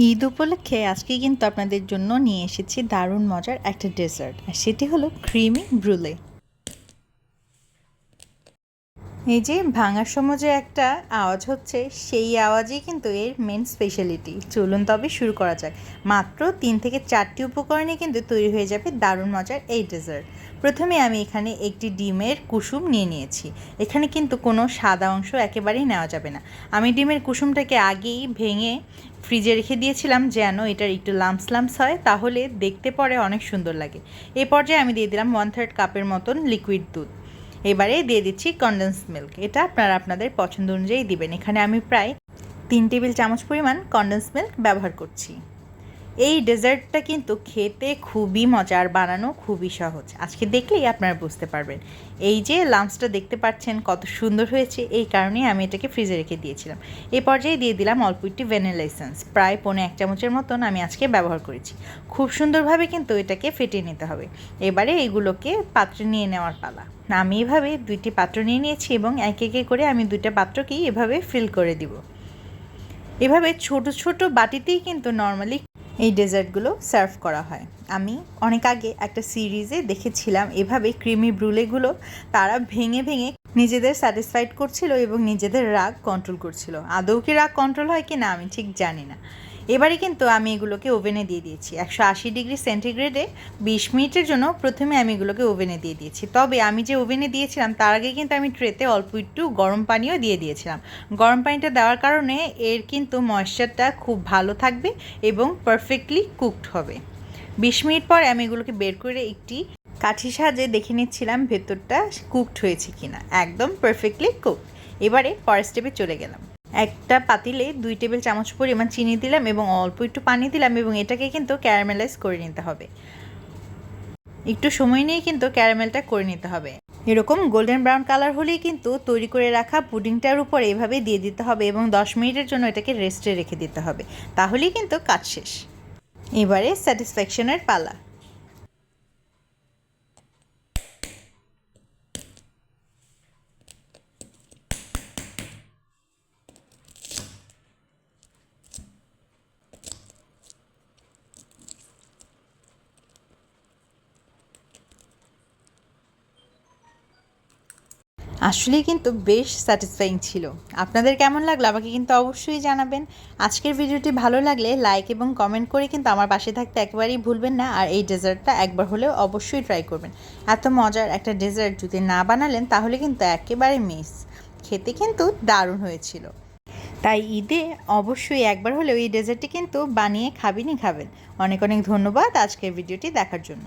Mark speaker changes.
Speaker 1: ঈদ উপলক্ষে আজকে কিন্তু আপনাদের জন্য নিয়ে এসেছি দারুণ মজার একটা ডেজার্ট, আর সেটি হলো ক্রিমি ব্রুলে। এই যে ভাঙার সময় যে একটা আওয়াজ হচ্ছে, সেই আওয়াজই কিন্তু এর মেন স্পেশালিটি। চলুন তবে শুরু করা যাক। মাত্র 3 থেকে 4টি উপকরণে কিন্তু তৈরি হয়ে যাবে দারুণ মজার এই ডেজার্ট। প্রথমে আমি এখানে একটি ডিমের কুসুম নিয়ে নিয়েছি। এখানে কিন্তু কোনো সাদা অংশ একেবারেই নেওয়া যাবে না। আমি ডিমের কুসুমটাকে আগেই ভেঙে ফ্রিজে রেখে দিয়েছিলাম, যেন এটার একটু লাম্পস লাম্পস হয়, তাহলে দেখতে পরে অনেক সুন্দর লাগে। এই পর্যায়ে আমি দিয়ে দিলাম 1/3 কাপের মতন লিকুইড দুধ। এবারে দিয়ে দিচ্ছি কনডেন্স মিল্ক। এটা আপনারা আপনাদের পছন্দ অনুযায়ী দিবেন। এখানে আমি প্রায় 3 টেবিল চামচ পরিমাণ কনডেন্স মিল্ক ব্যবহার করছি। এই ডেজার্টটা কিন্তু খেতে খুবই মজার, বানানো খুবই সহজ। আজকে দেখলেই আপনারা বুঝতে পারবেন। এই যে লাম্পসটা দেখতে পাচ্ছেন কত সুন্দর হয়েছে, এই কারণেই আমি এটাকে ফ্রিজে রেখে দিয়েছিলাম। এই পর্যায়ে দিয়ে দিলাম অল্প একটি ভ্যানিলা এসেন্স, প্রায় 1 চামচের মতন আমি আজকে ব্যবহার করেছি। খুব সুন্দরভাবে কিন্তু এটাকে ফেটিয়ে নিতে হবে। এবারে এগুলোকে পাত্রে নিয়ে নেওয়ার পালা। আমি এভাবে 2টি পাত্র নিয়ে নিয়েছি এবং এক একে করে আমি 2টা পাত্রকেই এভাবে ফিল করে দিব। এভাবে ছোট ছোট বাটিতেই কিন্তু নর্মালি এই ডেজার্টগুলো সার্ভ করা হয়। আমি অনেক আগে একটা সিরিজে দেখেছিলাম এভাবে ক্রিমি ব্রুলেগুলো তারা ভেঙে ভেঙে নিজেদের স্যাটিসফাইড করছিল এবং নিজেদের রাগ কন্ট্রোল করছিল। আদৌ কি রাগ কন্ট্রোল হয় কি না আমি ঠিক জানি না। এবারে কিন্তু আমি এগুলোকে ওভেনে দিয়ে দিয়েছি 180 ডিগ্রি সেন্টিগ্রেডে 20 মিনিটের জন্য। প্রথমে আমি এগুলোকে ওভেনে দিয়ে দিয়েছি, তবে আমি যে ওভেনে দিয়েছিলাম তার আগে কিন্তু আমি ট্রেতে অল্প একটু গরম পানিও দিয়ে দিয়েছিলাম। গরম পানিটা দেওয়ার কারণে এর কিন্তু ময়েশ্চারটা খুব ভালো থাকবে এবং পারফেক্টলি কুকড হবে। 20 মিনিট পর আমি এগুলোকে বের করে একটি কাঠির সাহায্যে দেখে নিচ্ছিলাম ভেতরটা কুকড হয়েছে কিনা। একদম পারফেক্টলি কুকড। এবারে পরের স্টেপে চলে গেলাম। একটা পাতিলে 2 টেবিল চামচ পরিমাণ চিনি দিলাম এবং অল্প একটু পানি দিলাম এবং এটাকে কিন্তু ক্যারামেলাইজ করে নিতে হবে। একটু সময় নিয়ে কিন্তু ক্যারামেলটা করে নিতে হবে। এরকম গোল্ডেন ব্রাউন কালার হলেই কিন্তু তৈরি করে রাখা পুডিংটার উপর এভাবে দিয়ে দিতে হবে এবং 10 মিনিটের জন্য এটাকে রেস্টে রেখে দিতে হবে। তাহলেই কিন্তু কাজ শেষ। এবারে স্যাটিসফ্যাকশনের পালা। আসলেই কিন্তু বেশ স্যাটিসফাইং ছিল। আপনাদের কেমন লাগলো আমাকে কিন্তু অবশ্যই জানাবেন। আজকের ভিডিওটি ভালো লাগলে লাইক এবং কমেন্ট করে কিন্তু আমার পাশে থাকতে একেবারেই ভুলবেন না। আর এই ডেজার্টটা একবার হলেও অবশ্যই ট্রাই করবেন। এত মজার একটা ডেজার্ট যদি না বানালেন তাহলে কিন্তু একেবারে মিস। খেতে কিন্তু দারুণ হয়েছিল। তাই ঈদে অবশ্যই একবার হলেও এই ডেজার্টটি কিন্তু বানিয়ে খাবেনই খাবেন। অনেক অনেক ধন্যবাদ আজকের ভিডিওটি দেখার জন্য।